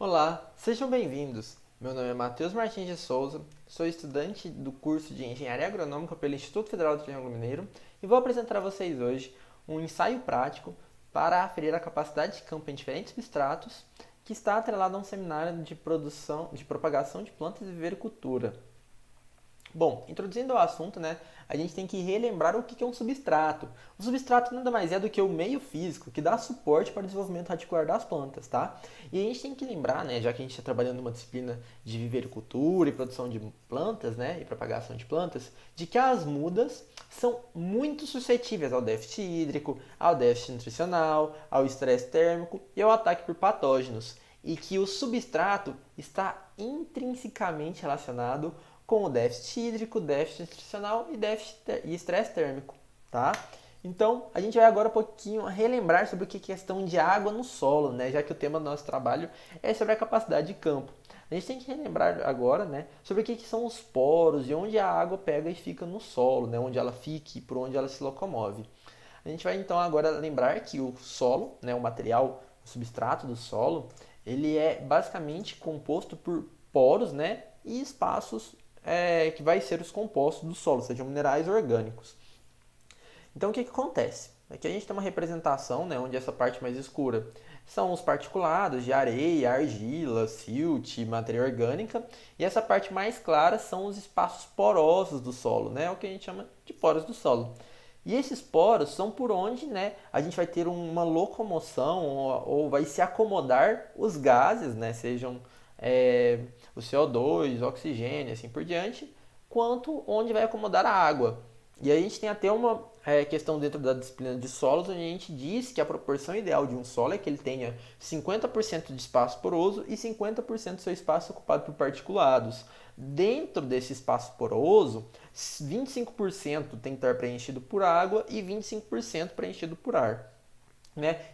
Olá, sejam bem-vindos. Meu nome é Matheus Martins de Souza, sou estudante do curso de Engenharia Agronômica pelo Instituto Federal do Triângulo Mineiro e vou apresentar a vocês hoje um ensaio prático para aferir a capacidade de campo em diferentes substratos que está atrelado a um seminário de propagação de plantas e vivericultura. Bom, introduzindo o assunto, a gente tem que relembrar o que é um substrato. O substrato nada mais é do que o meio físico que dá suporte para o desenvolvimento radicular das plantas, tá? E a gente tem que lembrar, já que a gente está trabalhando numa disciplina de vivericultura e produção de plantas, e propagação de plantas, de que as mudas são muito suscetíveis ao déficit hídrico, ao déficit nutricional, ao estresse térmico e ao ataque por patógenos. E que o substrato está intrinsecamente relacionado com o déficit hídrico, déficit nutricional e estresse térmico, tá? Então, a gente vai agora um pouquinho relembrar sobre o que é questão de água no solo, já que o tema do nosso trabalho é sobre a capacidade de campo. A gente tem que relembrar agora, sobre o que são os poros e onde a água pega e fica no solo, onde ela fica e por onde ela se locomove. A gente vai então agora lembrar que o solo, o material, o substrato do solo, ele é basicamente composto por poros, e espaços que vai ser os compostos do solo, sejam minerais orgânicos. Então o que acontece? Aqui a gente tem uma representação, onde essa parte mais escura são os particulados de areia, argila, silt, matéria orgânica, e essa parte mais clara são os espaços porosos do solo, o que a gente chama de poros do solo. E esses poros são por onde a gente vai ter uma locomoção ou vai se acomodar os gases, sejam o CO2, o oxigênio, assim por diante, quanto onde vai acomodar a água. E aí a gente tem até uma questão dentro da disciplina de solos, onde a gente diz que a proporção ideal de um solo é que ele tenha 50% de espaço poroso e 50% do seu espaço ocupado por particulados. Dentro desse espaço poroso, 25% tem que estar preenchido por água e 25% preenchido por ar.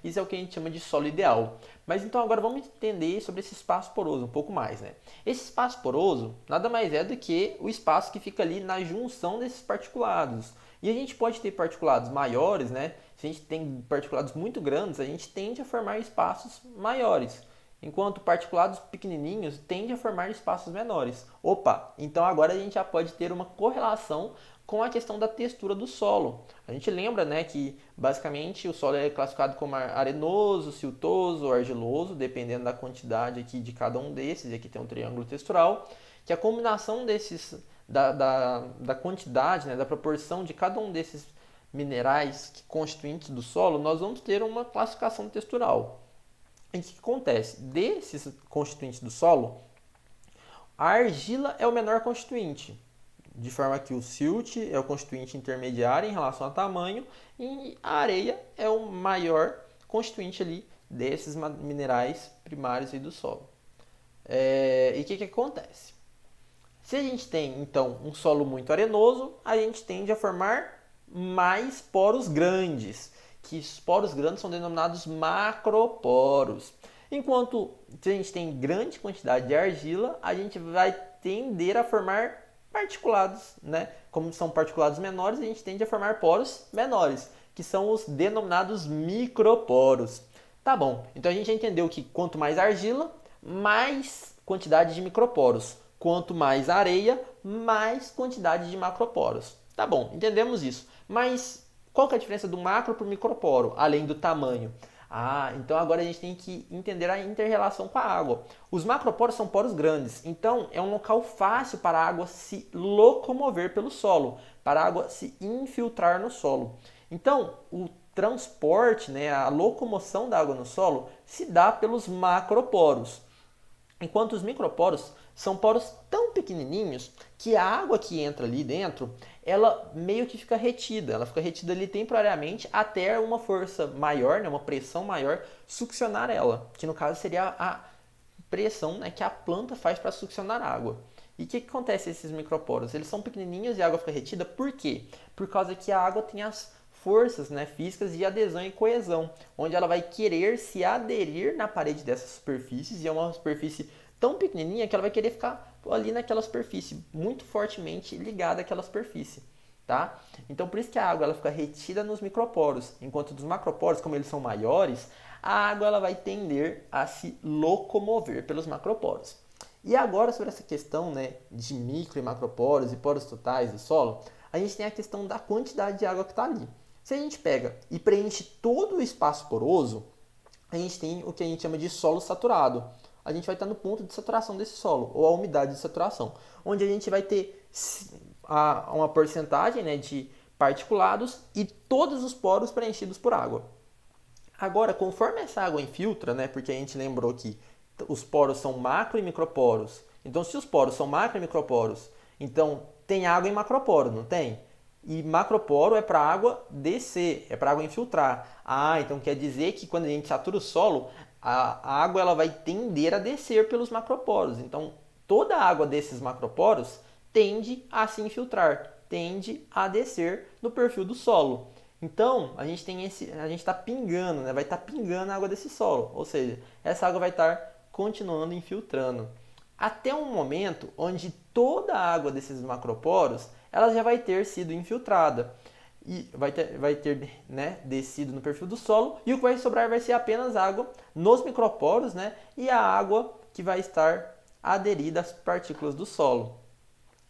Isso é o que a gente chama de solo ideal. Mas então agora vamos entender sobre esse espaço poroso um pouco mais. Esse espaço poroso nada mais é do que o espaço que fica ali na junção desses particulados. E a gente pode ter particulados maiores, se a gente tem particulados muito grandes, a gente tende a formar espaços maiores. Enquanto particulados pequenininhos tendem a formar espaços menores. Opa, então agora a gente já pode ter uma correlação com a questão da textura do solo. A gente lembra que basicamente o solo é classificado como arenoso, siltoso ou argiloso, dependendo da quantidade aqui de cada um desses, e aqui tem um triângulo textural, que a combinação da quantidade, da proporção de cada um desses minerais constituintes do solo, nós vamos ter uma classificação textural. E o que acontece? Desses constituintes do solo, a argila é o menor constituinte, de forma que o silt é o constituinte intermediário em relação a tamanho e a areia é o maior constituinte ali desses minerais primários aí do solo. E o que acontece? Se a gente tem, então, um solo muito arenoso, a gente tende a formar mais poros grandes, que os poros grandes são denominados macroporos. Enquanto se a gente tem grande quantidade de argila, a gente vai tender a formar particulados, Como são particulados menores, a gente tende a formar poros menores, que são os denominados microporos. Tá bom, então a gente já entendeu que quanto mais argila, mais quantidade de microporos. Quanto mais areia, mais quantidade de macroporos. Tá bom, entendemos isso. Mas qual que é a diferença do macro para o microporo, além do tamanho? Então agora a gente tem que entender a inter-relação com a água. Os macroporos são poros grandes, então é um local fácil para a água se locomover pelo solo, para a água se infiltrar no solo. Então, o transporte, a locomoção da água no solo se dá pelos macroporos. Enquanto os microporos são poros tão pequenininhos que a água que entra ali dentro, ela meio que fica retida. Ela fica retida ali temporariamente até uma força maior, uma pressão maior, succionar ela. Que no caso seria a pressão que a planta faz para succionar a água. E o que acontece com esses microporos? Eles são pequenininhos e a água fica retida. Por quê? Por causa que a água tem as forças físicas de adesão e coesão, onde ela vai querer se aderir na parede dessas superfícies, e é uma superfície tão pequenininha que ela vai querer ficar ali naquela superfície, muito fortemente ligada àquela superfície. Tá? Então por isso que a água ela fica retida nos microporos, enquanto dos macroporos, como eles são maiores, a água ela vai tender a se locomover pelos macroporos. E agora sobre essa questão, né, de micro e macroporos e poros totais do solo, a gente tem a questão da quantidade de água que está ali. Se a gente pega e preenche todo o espaço poroso, a gente tem o que a gente chama de solo saturado. A gente vai estar no ponto de saturação desse solo, ou a umidade de saturação, onde a gente vai ter uma porcentagem, né, de particulados e todos os poros preenchidos por água. Agora, conforme essa água infiltra, né, porque a gente lembrou que os poros são macro e microporos. Então, se os poros são macro e microporos, então tem água em macroporo, não tem? E macroporo é para a água descer, é para a água infiltrar. Ah, então quer dizer que quando a gente satura o solo, a água ela vai tender a descer pelos macroporos. Então, toda a água desses macroporos tende a se infiltrar, tende a descer no perfil do solo. Então, a gente está pingando, né? Vai estar pingando a água desse solo, ou seja, essa água vai estar continuando infiltrando. Até um momento onde toda a água desses macroporos ela já vai ter sido infiltrada e vai ter né, descido no perfil do solo, e o que vai sobrar vai ser apenas água nos microporos, né, e a água que vai estar aderida às partículas do solo.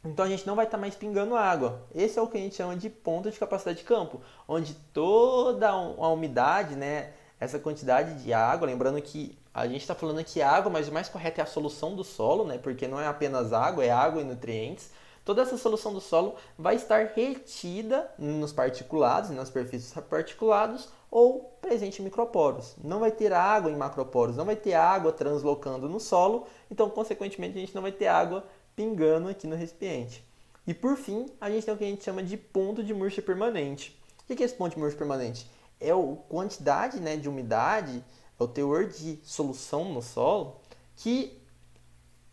Então a gente não vai estar mais pingando água. Esse é o que a gente chama de ponto de capacidade de campo, onde toda a umidade, né, essa quantidade de água, lembrando que a gente está falando aqui água, mas o mais correto é a solução do solo, né, porque não é apenas água, é água e nutrientes. Toda essa solução do solo vai estar retida nos particulados, nas superfícies particulados ou presente em microporos. Não vai ter água em macroporos, não vai ter água translocando no solo, então consequentemente a gente não vai ter água pingando aqui no recipiente. E por fim, a gente tem o que a gente chama de ponto de murcha permanente. O que é esse ponto de murcha permanente? É a quantidade, né, de umidade, é o teor de solução no solo, que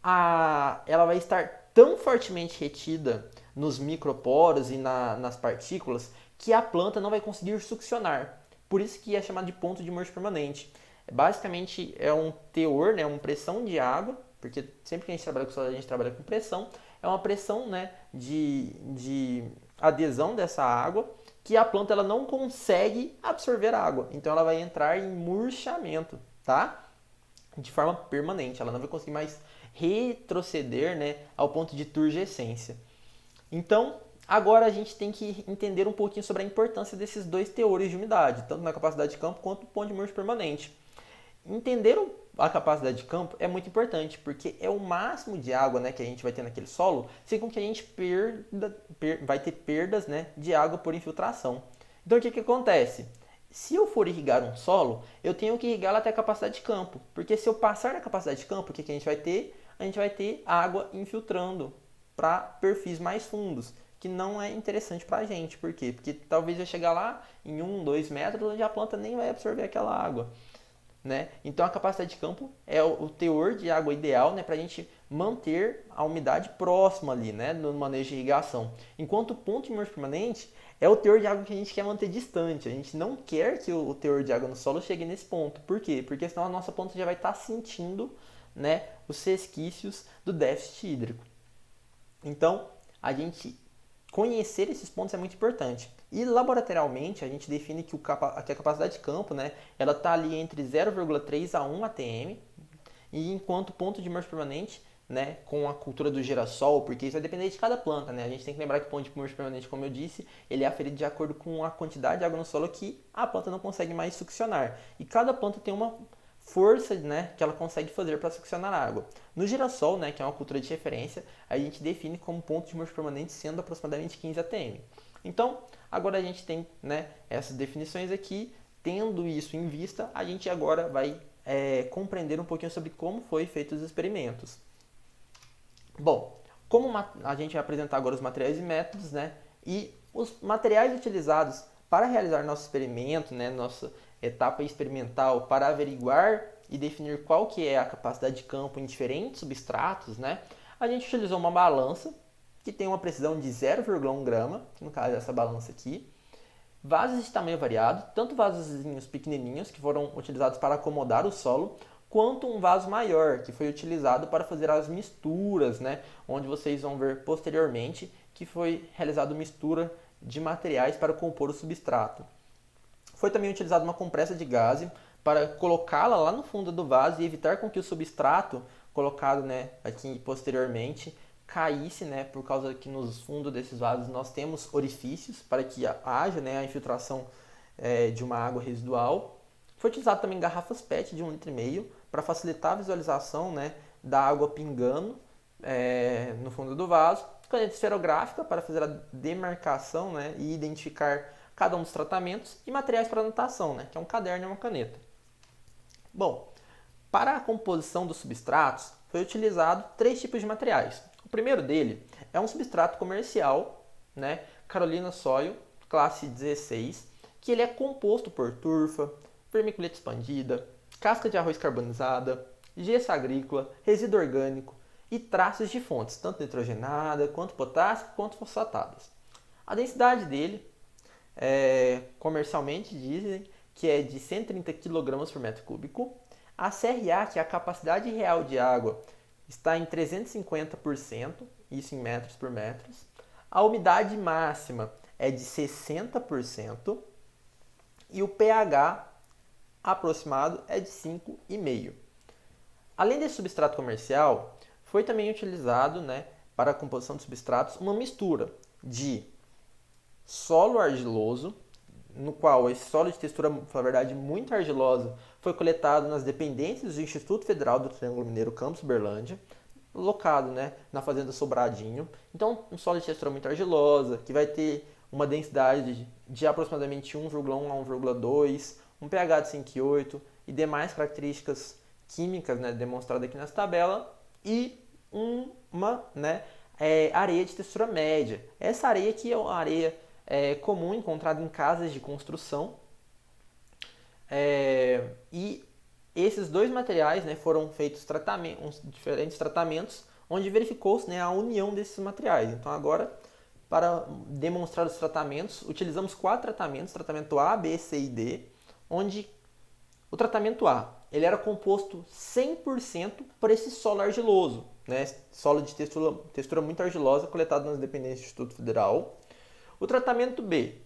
ela vai estar tão fortemente retida nos microporos e nas partículas que a planta não vai conseguir succionar. Por isso que é chamado de ponto de murcha permanente. Basicamente é um teor, né, uma pressão de água, porque sempre que a gente trabalha com solo, a gente trabalha com pressão, é uma pressão, né, de adesão dessa água que a planta ela não consegue absorver a água. Então ela vai entrar em murchamento, tá? De forma permanente, ela não vai conseguir mais retroceder, né, ao ponto de turgescência. Então, agora a gente tem que entender um pouquinho sobre a importância desses dois teores de umidade, tanto na capacidade de campo quanto no ponto de murcha permanente. Entender a capacidade de campo é muito importante, porque é o máximo de água, né, que a gente vai ter naquele solo, sem com que a gente vai ter perdas, né, de água por infiltração. Então, o que acontece? Se eu for irrigar um solo, eu tenho que irrigá-lo até a capacidade de campo, porque se eu passar da capacidade de campo, o que a gente vai ter? A gente vai ter água infiltrando para perfis mais fundos, que não é interessante para a gente. Por quê? Porque talvez eu chegar lá em 1, 2 metros, onde a planta nem vai absorver aquela água. Né? Então a capacidade de campo é o teor de água ideal, né, para a gente manter a umidade próxima ali, né, no manejo de irrigação. Enquanto o ponto de murcha permanente é o teor de água que a gente quer manter distante. A gente não quer que o teor de água no solo chegue nesse ponto. Por quê? Porque senão a nossa planta já vai estar sentindo, né, os resquícios do déficit hídrico. Então, a gente conhecer esses pontos é muito importante. E laboratorialmente a gente define que a capacidade de campo, né, ela está ali entre 0,3 a 1 atm, e enquanto ponto de murcha permanente, né, com a cultura do girassol, porque isso vai depender de cada planta, né? A gente tem que lembrar que o ponto de murcha permanente, como eu disse, ele é aferido de acordo com a quantidade de água no solo que a planta não consegue mais succionar. E cada planta tem uma força, né, que ela consegue fazer para succionar a água. No girassol, né, que é uma cultura de referência, a gente define como ponto de murcha permanente sendo aproximadamente 15 atm. Então, agora a gente tem, né, essas definições aqui. Tendo isso em vista, a gente agora vai compreender um pouquinho sobre como foi feito os experimentos. Bom, a gente vai apresentar agora os materiais e métodos, né, e os materiais utilizados para realizar nosso experimento, né, nossa etapa experimental, para averiguar e definir qual que é a capacidade de campo em diferentes substratos, né, a gente utilizou uma balança que tem uma precisão de 0,1 grama, que no caso é essa balança aqui, vasos de tamanho variado, tanto vasozinhos pequenininhos, que foram utilizados para acomodar o solo, quanto um vaso maior, que foi utilizado para fazer as misturas, né? Onde vocês vão ver posteriormente que foi realizada mistura de materiais para compor o substrato. Foi também utilizada uma compressa de gaze para colocá-la lá no fundo do vaso e evitar com que o substrato colocado, né, aqui posteriormente caísse, né, por causa que nos fundos desses vasos nós temos orifícios para que haja, né, a infiltração de uma água residual. Foi utilizado também garrafas PET de 1,5 litro para facilitar a visualização, né, da água pingando no fundo do vaso. Caneta esferográfica para fazer a demarcação, né, e identificar cada um dos tratamentos. E materiais para anotação, né, que é um caderno e uma caneta. Bom, para a composição dos substratos, foi utilizado 3 tipos de materiais. O primeiro dele é um substrato comercial, né, Carolina Soil, classe 16, que ele é composto por turfa, vermiculita expandida, casca de arroz carbonizada, gesso agrícola, resíduo orgânico e traços de fontes, tanto nitrogenada, quanto potássica, quanto fosfatadas. A densidade dele, comercialmente dizem que é de 130 kg por metro cúbico. A CRA, que é a capacidade real de água, está em 350%, isso em metros por metros. A umidade máxima é de 60% e o pH aproximado é de 5,5. Além desse substrato comercial, foi também utilizado, né, para a composição de substratos uma mistura de solo argiloso, no qual esse solo de textura, na verdade, muito argilosa, foi coletado nas dependências do Instituto Federal do Triângulo Mineiro Campus Berlândia, locado, né, na fazenda Sobradinho. Então, um solo de textura muito argilosa, que vai ter uma densidade de aproximadamente 1,1 a 1,2, um pH de 5,8 e demais características químicas, né, demonstradas aqui nessa tabela, e uma, né, areia de textura média. Essa areia aqui é uma areia comum encontrada em casas de construção. E esses dois materiais, né, foram feitos diferentes tratamentos, onde verificou-se, né, a união desses materiais. Então agora, para demonstrar os tratamentos, utilizamos 4 tratamentos, tratamento A, B, C e D, onde o tratamento A ele era composto 100% por esse solo argiloso, né, solo de textura muito argilosa coletado nas dependências do Instituto Federal. O tratamento B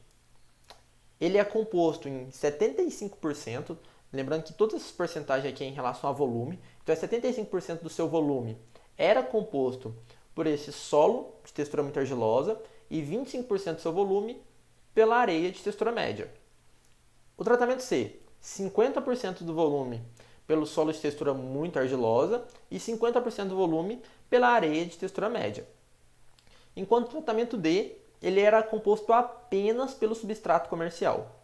ele é composto em 75%, lembrando que todas essas porcentagens aqui é em relação a volume, então 75% do seu volume era composto por esse solo de textura muito argilosa e 25% do seu volume pela areia de textura média. O tratamento C, 50% do volume pelo solo de textura muito argilosa e 50% do volume pela areia de textura média. Enquanto o tratamento D, ele era composto apenas pelo substrato comercial.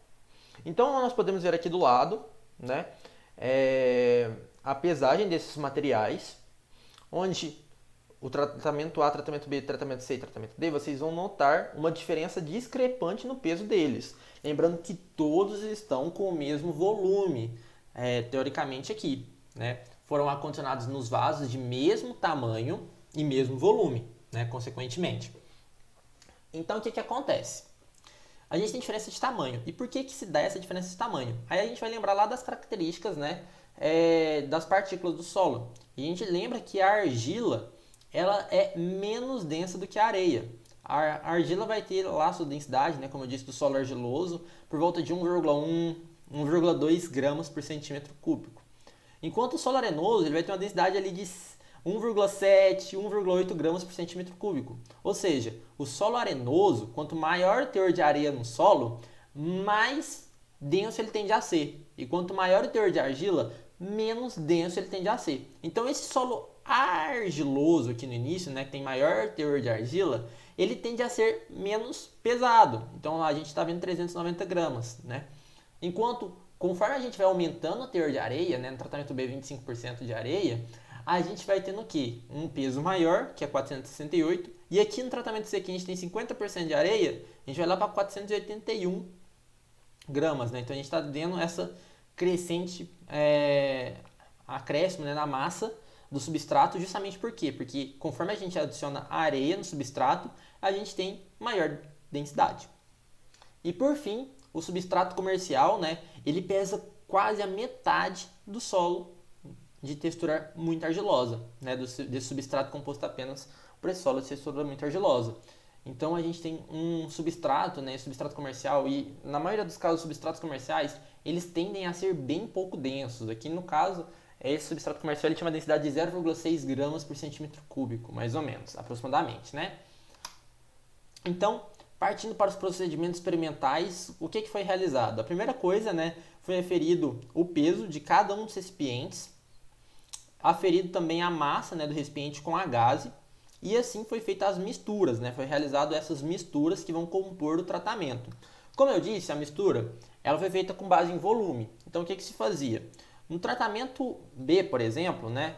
Então nós podemos ver aqui do lado, né, a pesagem desses materiais, onde o tratamento A, tratamento B, tratamento C e tratamento D, vocês vão notar uma diferença discrepante no peso deles. Lembrando que todos estão com o mesmo volume, teoricamente aqui, né? Foram acondicionados nos vasos de mesmo tamanho e mesmo volume, né, consequentemente. Então, o que acontece? A gente tem diferença de tamanho. E por que se dá essa diferença de tamanho? Aí a gente vai lembrar lá das características, né, das partículas do solo. E a gente lembra que a argila ela é menos densa do que a areia. A argila vai ter lá a sua densidade, né, como eu disse, do solo argiloso, por volta de 1,1, 1,2 gramas por centímetro cúbico. Enquanto o solo arenoso ele vai ter uma densidade ali de 1,7, 1,8 gramas por centímetro cúbico. Ou seja, o solo arenoso, quanto maior o teor de areia no solo, mais denso ele tende a ser. E quanto maior o teor de argila, menos denso ele tende a ser. Então esse solo argiloso aqui no início, né, que tem maior teor de argila, ele tende a ser menos pesado. Então lá a gente está vendo 390 gramas. Né? Enquanto, conforme a gente vai aumentando o teor de areia, né, no tratamento B 25% de areia, a gente vai tendo o quê? Um peso maior, que é 468, e aqui no tratamento C, que a gente tem 50% de areia, a gente vai lá para 481 gramas, né? Então a gente está tendo essa crescente acréscimo, né, na massa do substrato, justamente por quê? Porque conforme a gente adiciona areia no substrato, a gente tem maior densidade. E por fim, o substrato comercial, né, ele pesa quase a metade do solo de textura muito argilosa, né, desse substrato composto apenas por esse solo de textura muito argilosa. Então a gente tem um substrato, né, substrato comercial, e na maioria dos casos, substratos comerciais, eles tendem a ser bem pouco densos. Aqui no caso, esse substrato comercial ele tinha uma densidade de 0,6 gramas por centímetro cúbico, mais ou menos, aproximadamente, né? Então, partindo para os procedimentos experimentais, o que foi realizado? A primeira coisa, né, foi aferido o peso de cada um dos recipientes, aferido também a massa, né, do recipiente com a gaze, e assim foi feita as misturas, né? Foi realizado essas misturas que vão compor o tratamento. Como eu disse, a mistura ela foi feita com base em volume. Então, o que se fazia? No tratamento B, por exemplo, né,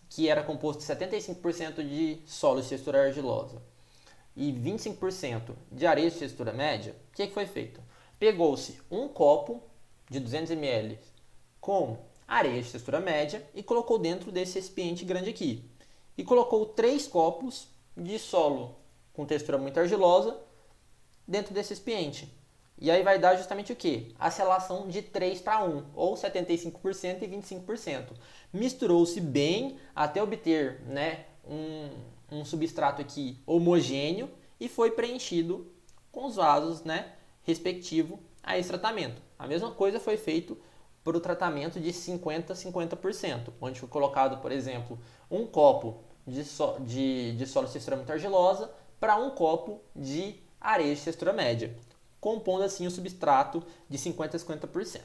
que era composto de 75% de solo de textura argilosa e 25% de areia de textura média, o que foi feito? Pegou-se um copo de 200 ml com areia de textura média e colocou dentro desse recipiente grande aqui. E colocou 3 copos de solo com textura muito argilosa dentro desse recipiente. E aí vai dar justamente o quê? A relação de 3 para 1, ou 75% e 25%. Misturou-se bem até obter, né, um substrato aqui homogêneo e foi preenchido com os vasos, né, respectivo a esse tratamento. A mesma coisa foi feito para o tratamento de 50-50%, onde foi colocado, por exemplo, um copo de solo de textura muito argilosa para um copo de areia de textura média, compondo assim o substrato de 50-50%.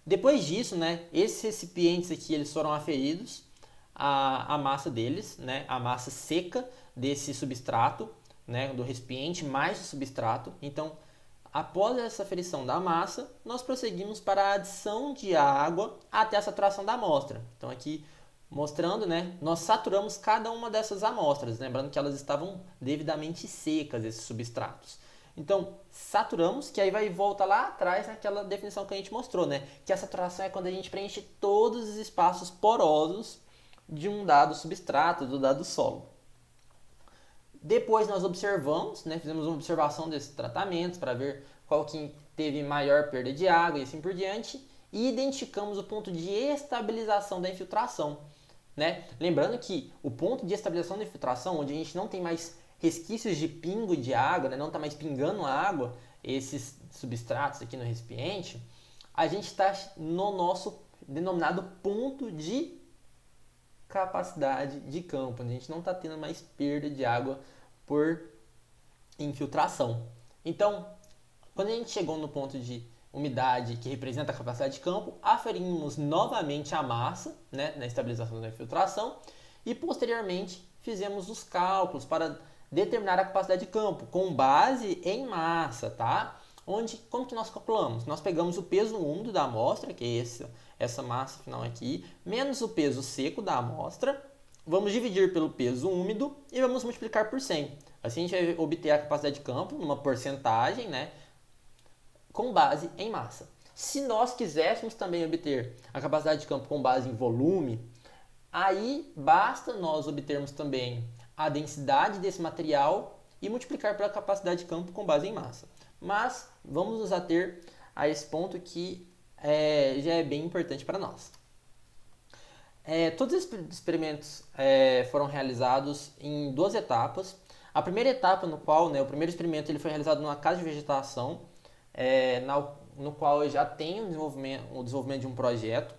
Depois disso, né, esses recipientes aqui eles foram aferidos, a massa deles, né, a massa seca desse substrato, né, do recipiente mais o substrato. Então, após essa aferição da massa, nós prosseguimos para a adição de água até a saturação da amostra. Então aqui mostrando, né, nós saturamos cada uma dessas amostras, lembrando que elas estavam devidamente secas, esses substratos. Então, saturamos, que aí vai voltar lá atrás naquela definição que a gente mostrou, né, que a saturação é quando a gente preenche todos os espaços porosos de um dado substrato, do dado solo. Depois nós observamos, né, fizemos uma observação desses tratamentos para ver qual que teve maior perda de água e assim por diante, e identificamos o ponto de estabilização da infiltração. Né? Lembrando que o ponto de estabilização da infiltração, onde a gente não tem mais resquícios de pingo de água, né, não está mais pingando água, esses substratos aqui no recipiente, a gente está no nosso denominado ponto de capacidade de campo, onde a gente não está tendo mais perda de água por infiltração. Então, quando a gente chegou no ponto de umidade que representa a capacidade de campo, aferimos novamente a massa, né, na estabilização da infiltração, e posteriormente fizemos os cálculos para determinar a capacidade de campo com base em massa, tá? Como que nós calculamos? Nós pegamos o peso úmido da amostra, que é essa massa final aqui, menos o peso seco da amostra, vamos dividir pelo peso úmido e vamos multiplicar por 100. Assim a gente vai obter a capacidade de campo numa porcentagem, né, com base em massa. Se nós quiséssemos também obter a capacidade de campo com base em volume, aí basta nós obtermos também a densidade desse material e multiplicar pela capacidade de campo com base em massa. Mas vamos nos ater a esse ponto que já é bem importante para nós. Todos esses experimentos foram realizados em 2 etapas. A primeira etapa, no qual, né, o primeiro experimento ele foi realizado numa casa de vegetação, no qual eu já tenho o desenvolvimento de um projeto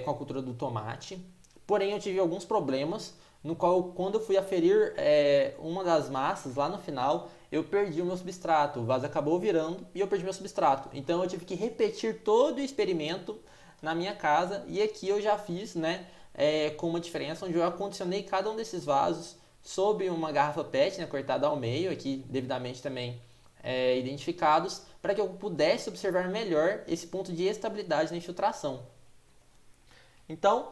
com a cultura do tomate. Porém, eu tive alguns problemas, no qual, quando eu fui aferir uma das massas, lá no final, eu perdi o meu substrato. O vaso acabou virando e eu perdi meu substrato. Então, eu tive que repetir todo o experimento na minha casa. E aqui eu já fiz, né, com uma diferença, onde eu acondicionei cada um desses vasos sob uma garrafa PET, né, cortada ao meio, aqui devidamente também identificados, para que eu pudesse observar melhor esse ponto de estabilidade na infiltração. Então,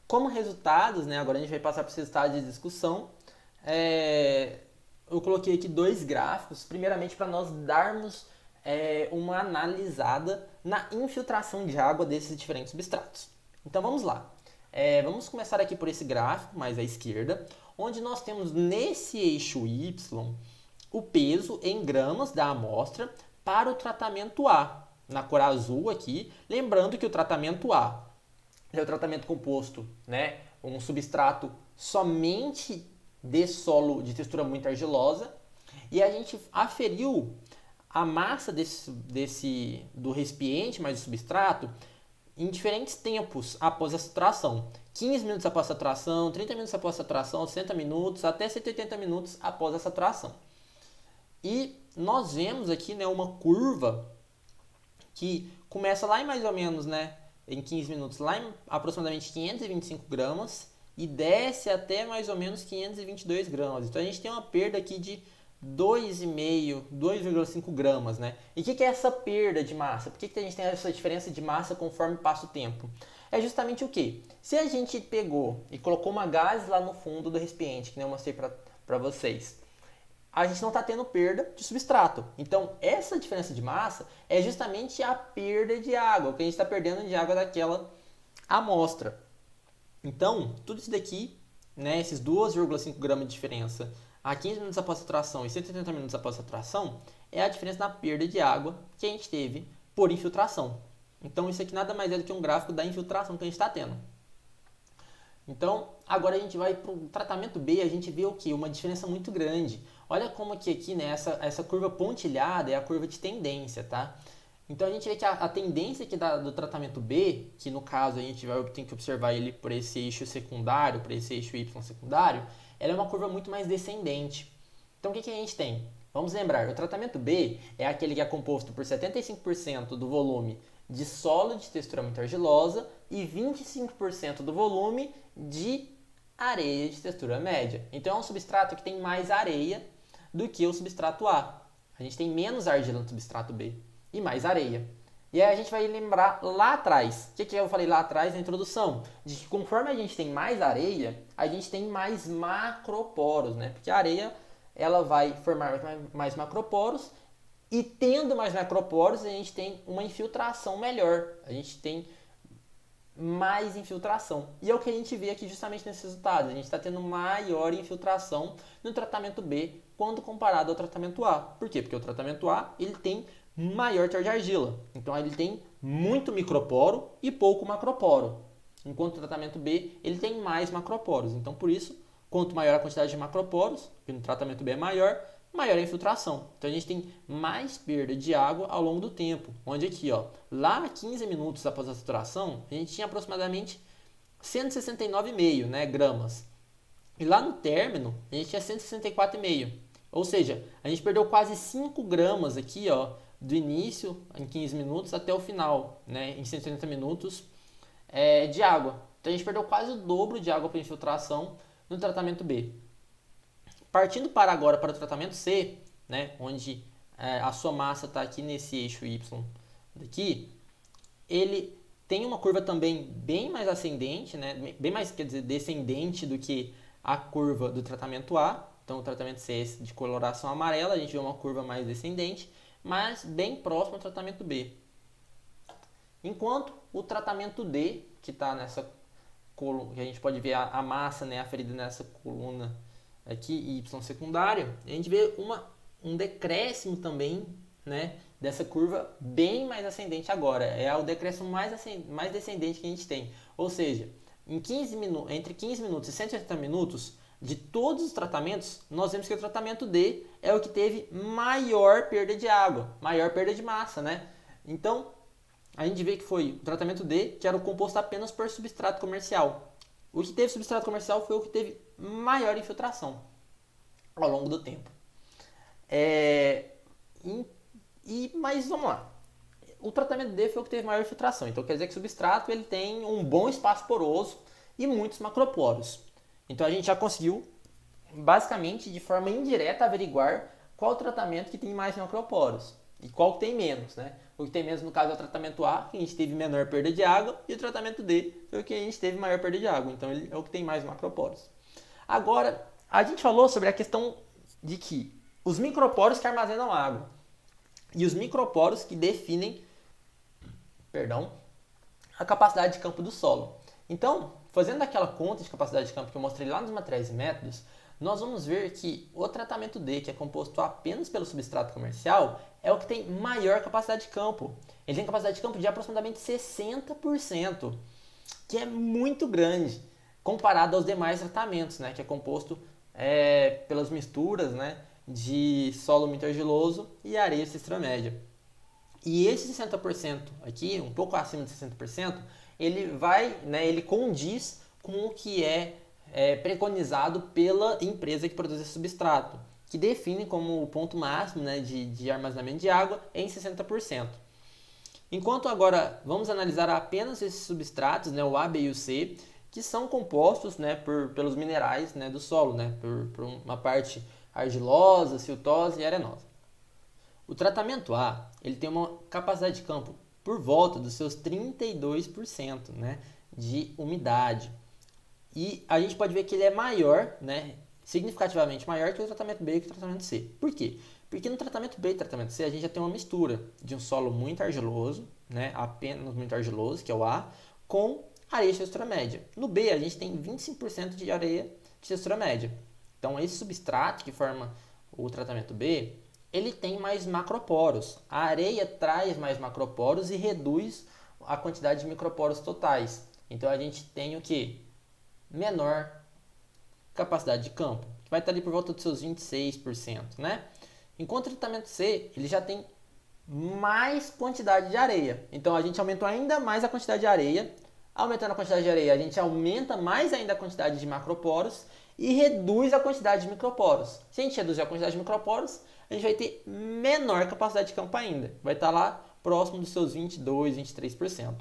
como resultados, né, agora a gente vai passar para os resultados de discussão, eu coloquei aqui 2 gráficos, primeiramente para nós darmos uma analisada na infiltração de água desses diferentes substratos. Então vamos lá. Vamos começar aqui por esse gráfico, mais à esquerda, onde nós temos nesse eixo Y o peso em gramas da amostra para o tratamento A, na cor azul aqui, lembrando que o tratamento A é o tratamento composto, né, um substrato somente de solo de textura muito argilosa e a gente aferiu a massa do recipiente mais do substrato em diferentes tempos após a saturação. 15 minutos após a saturação, 30 minutos após a saturação, 60 minutos, até 180 minutos após a saturação. E nós vemos aqui, né, uma curva que começa lá em mais ou menos, né, em 15 minutos, lá em aproximadamente 525 gramas e desce até mais ou menos 522 gramas. Então a gente tem uma perda aqui de 2,5, 2,5 gramas, né? E o que é essa perda de massa? Por que a gente tem essa diferença de massa conforme passa o tempo? É justamente o que? Se a gente pegou e colocou uma gase lá no fundo do recipiente, que nem eu mostrei para vocês, a gente não está tendo perda de substrato. Então, essa diferença de massa é justamente a perda de água, o que a gente está perdendo de água daquela amostra. Então, tudo isso daqui, né, esses 2,5 gramas de diferença a 15 minutos após a saturação e 180 minutos após a saturação, é a diferença na perda de água que a gente teve por infiltração. Então, isso aqui nada mais é do que um gráfico da infiltração que a gente está tendo. Então, agora a gente vai para o tratamento B, a gente vê o que? Uma diferença muito grande. Olha como que aqui, né, essa curva pontilhada é a curva de tendência, tá? Então, a gente vê que a tendência aqui do tratamento B, que no caso a gente tem que observar ele por esse eixo secundário, por esse eixo Y secundário, ela é uma curva muito mais descendente. Então, o que a gente tem? Vamos lembrar, o tratamento B é aquele que é composto por 75% do volume de solo de textura muito argilosa e 25% do volume de areia de textura média. Então, é um substrato que tem mais areia do que o substrato A. A gente tem menos argila no substrato B e mais areia. E aí a gente vai lembrar lá atrás, o que eu falei lá atrás na introdução? De que conforme a gente tem mais areia, a gente tem mais macroporos, né? Porque a areia, ela vai formar mais macroporos e tendo mais macroporos, a gente tem uma infiltração melhor. A gente tem mais infiltração. E é o que a gente vê aqui justamente nesses resultados. A gente está tendo maior infiltração no tratamento B quando comparado ao tratamento A. Por quê? Porque o tratamento A, ele tem maior teor de argila. Então, ele tem muito microporo e pouco macroporo. Enquanto o tratamento B, ele tem mais macroporos. Então, por isso, quanto maior a quantidade de macroporos, que no tratamento B é maior a infiltração. Então, a gente tem mais perda de água ao longo do tempo. Onde aqui, ó, lá a 15 minutos após a saturação, a gente tinha aproximadamente 169,5, né, gramas. E lá no término, a gente tinha 164,5. Ou seja, a gente perdeu quase 5 gramas aqui, ó, do início, em 15 minutos, até o final, né, em 180 minutos, de água. Então, a gente perdeu quase o dobro de água para infiltração no tratamento B. Partindo agora para o tratamento C, né, onde a sua massa está aqui nesse eixo Y daqui, ele tem uma curva também bem mais ascendente, né, bem mais, quer dizer, descendente do que a curva do tratamento A. Então, o tratamento C é de coloração amarela, a gente vê uma curva mais descendente, mas bem próximo ao tratamento B. Enquanto o tratamento D, que está nessa coluna, que a gente pode ver a massa, né, aferida nessa coluna aqui, Y secundário, a gente vê um decréscimo também, né, dessa curva bem mais ascendente agora. É o decréscimo mais descendente que a gente tem. Ou seja, entre 15 minutos e 180 minutos, de todos os tratamentos, nós vemos que o tratamento D é o que teve maior perda de água, maior perda de massa, né? Então, a gente vê que foi o tratamento D, que era o composto apenas por substrato comercial. O que teve substrato comercial foi o que teve maior infiltração ao longo do tempo. Mas vamos lá. O tratamento D foi o que teve maior infiltração. Então quer dizer que o substrato ele tem um bom espaço poroso e muitos macroporos. Então a gente já conseguiu, basicamente, de forma indireta, averiguar qual o tratamento que tem mais macroporos e qual que tem menos, né? O que tem menos, no caso, é o tratamento A, que a gente teve menor perda de água, e o tratamento D foi o que a gente teve maior perda de água. Então, ele é o que tem mais macroporos. Agora, a gente falou sobre a questão de que os microporos que armazenam água e os microporos que definem, a capacidade de campo do solo. Então, fazendo aquela conta de capacidade de campo que eu mostrei lá nos materiais e métodos, nós vamos ver que o tratamento D, que é composto apenas pelo substrato comercial, é o que tem maior capacidade de campo. Ele tem capacidade de campo de aproximadamente 60%, que é muito grande, comparado aos demais tratamentos, né, que é composto pelas misturas, né, de solo muito argiloso e areia cisterna-média. E esse 60% aqui, um pouco acima de 60%, ele condiz com o que é preconizado pela empresa que produz esse substrato, que define como o ponto máximo, né, de armazenamento de água em 60%. Enquanto agora vamos analisar apenas esses substratos, né, o A, B e o C, que são compostos, né, pelos minerais, né, do solo, né, por uma parte argilosa, siltosa e arenosa. O tratamento A, ele tem uma capacidade de campo por volta dos seus 32%, né, de umidade. E a gente pode ver que ele é maior, né, significativamente maior que o tratamento B e que o tratamento C. Por quê? Porque no tratamento B e tratamento C a gente já tem uma mistura de um solo muito argiloso, né, apenas muito argiloso, que é o A, com areia de textura média. No B a gente tem 25% de areia de textura média. Então esse substrato que forma o tratamento B, ele tem mais macroporos. A areia traz mais macroporos e reduz a quantidade de microporos totais. Então a gente tem o que? Menor capacidade de campo, que vai estar ali por volta dos seus 26%, né? Enquanto o tratamento C, ele já tem mais quantidade de areia. Então a gente aumentou ainda mais a quantidade de areia. Aumentando a quantidade de areia, a gente aumenta mais ainda a quantidade de macroporos e reduz a quantidade de microporos. Se a gente reduzir a quantidade de microporos, a gente vai ter menor capacidade de campo ainda. Vai estar lá próximo dos seus 22, 23%.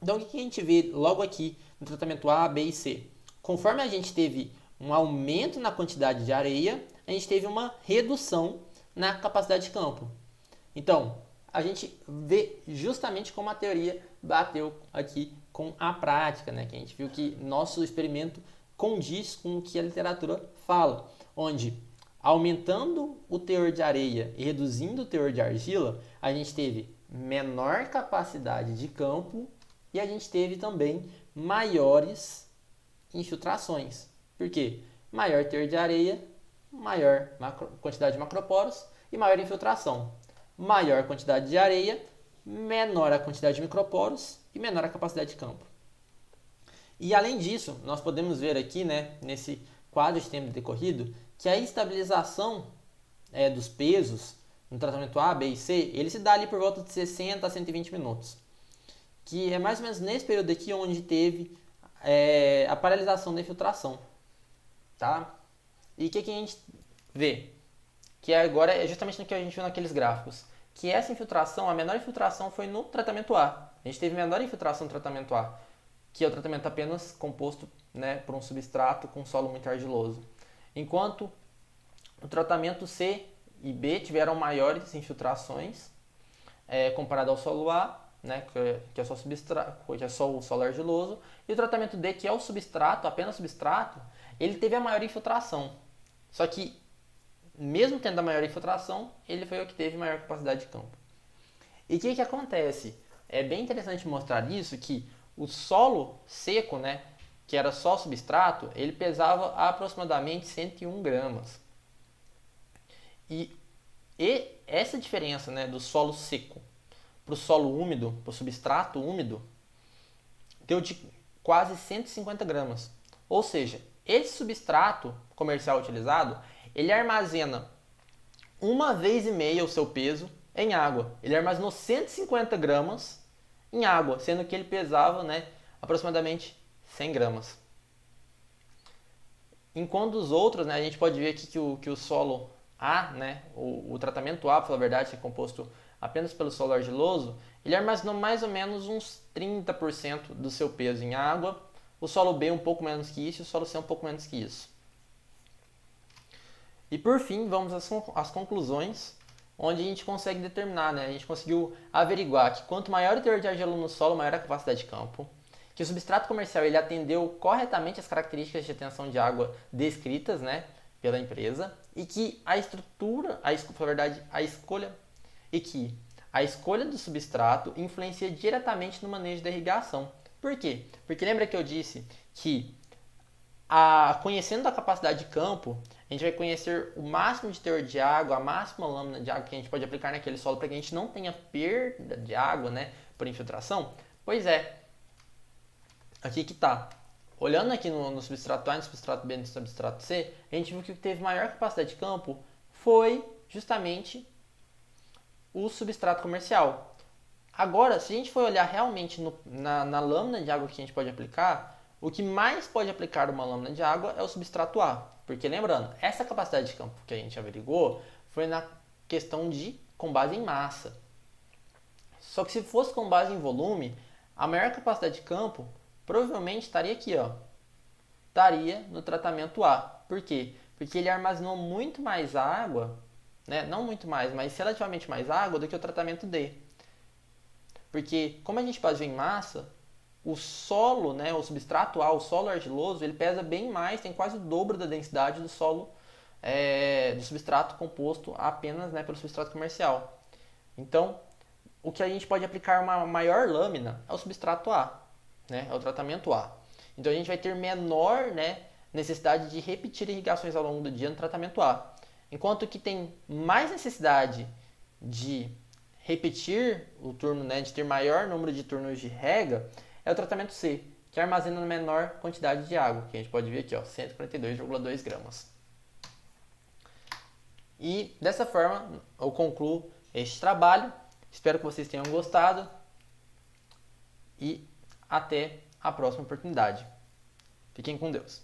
Então, o que a gente vê logo aqui no tratamento A, B e C? Conforme a gente teve um aumento na quantidade de areia, a gente teve uma redução na capacidade de campo. Então, a gente vê justamente como a teoria bateu aqui com a prática, né? Que a gente viu que nosso experimento condiz com o que a literatura fala, onde aumentando o teor de areia e reduzindo o teor de argila, a gente teve menor capacidade de campo e a gente teve também maiores infiltrações. Por quê? Maior teor de areia, maior quantidade de macroporos e maior infiltração. Maior quantidade de areia, menor a quantidade de microporos e menor a capacidade de campo. E além disso, nós podemos ver aqui, né, nesse quadro de tempo decorrido, que a estabilização dos pesos no tratamento A, B e C, ele se dá ali por volta de 60 a 120 minutos. Que é mais ou menos nesse período aqui onde teve a paralisação da infiltração. Tá? E o que a gente vê? Que agora é justamente no que a gente viu naqueles gráficos. Que essa infiltração, a menor infiltração foi no tratamento A. A gente teve menor infiltração no tratamento A, que é o tratamento apenas composto, né, por um substrato com solo muito argiloso. Enquanto o tratamento C e B tiveram maiores infiltrações comparado ao solo A, né, que é só substrato, que é só o solo argiloso, e o tratamento D, que é o substrato, apenas substrato, ele teve a maior infiltração. Só que, mesmo tendo a maior infiltração, ele foi o que teve maior capacidade de campo. E o que acontece? É bem interessante mostrar isso, que o solo seco, né, que era só substrato, ele pesava aproximadamente 101 gramas. E essa diferença, né, do solo seco para o solo úmido, para o substrato úmido, deu de quase 150 gramas. Ou seja, esse substrato comercial utilizado, ele armazena 1,5 vezes o seu peso em água. Ele armazenou 150 gramas em água, sendo que ele pesava, né, aproximadamente 100 gramas. Enquanto os outros, né, a gente pode ver aqui que o solo A, né, o tratamento A, pela verdade, que é composto apenas pelo solo argiloso, ele armazenou mais ou menos uns 30% do seu peso em água, o solo B um pouco menos que isso e o solo C um pouco menos que isso. E por fim, vamos às conclusões, onde a gente consegue determinar, né, a gente conseguiu averiguar que quanto maior o teor de argila no solo, maior a capacidade de campo, que o substrato comercial ele atendeu corretamente as características de retenção de água descritas, né, pela empresa, e que a escolha do substrato influencia diretamente no manejo da irrigação. Por quê? Porque lembra que eu disse que conhecendo a capacidade de campo, a gente vai conhecer o máximo de teor de água, a máxima lâmina de água que a gente pode aplicar naquele solo para que a gente não tenha perda de água, né, por infiltração? Pois é, aqui que está. olhando aqui no substrato A, no substrato B e no substrato C, a gente viu que o que teve maior capacidade de campo foi justamente o substrato comercial. Agora, se a gente for olhar realmente na lâmina de água que a gente pode aplicar, o que mais pode aplicar uma lâmina de água é o substrato A. Porque lembrando, essa capacidade de campo que a gente averiguou foi na questão de com base em massa. Só que se fosse com base em volume, a maior capacidade de campo provavelmente estaria aqui, ó. Estaria no tratamento A. Por quê? Porque ele armazenou muito mais água, né? Não muito mais, mas relativamente mais água do que o tratamento D. Porque como a gente baseou em massa, o solo, né, o substrato A, o solo argiloso, ele pesa bem mais, tem quase o dobro da densidade do solo do substrato composto apenas, né, pelo substrato comercial. Então, o que a gente pode aplicar uma maior lâmina é o substrato A, né, é o tratamento A. Então a gente vai ter menor, né, necessidade de repetir irrigações ao longo do dia no tratamento A. Enquanto que tem mais necessidade de repetir o turno, né, de ter maior número de turnos de rega, é o tratamento C, que armazena menor quantidade de água, que a gente pode ver aqui, ó, 142,2 gramas. E dessa forma eu concluo este trabalho. Espero que vocês tenham gostado e até a próxima oportunidade. Fiquem com Deus.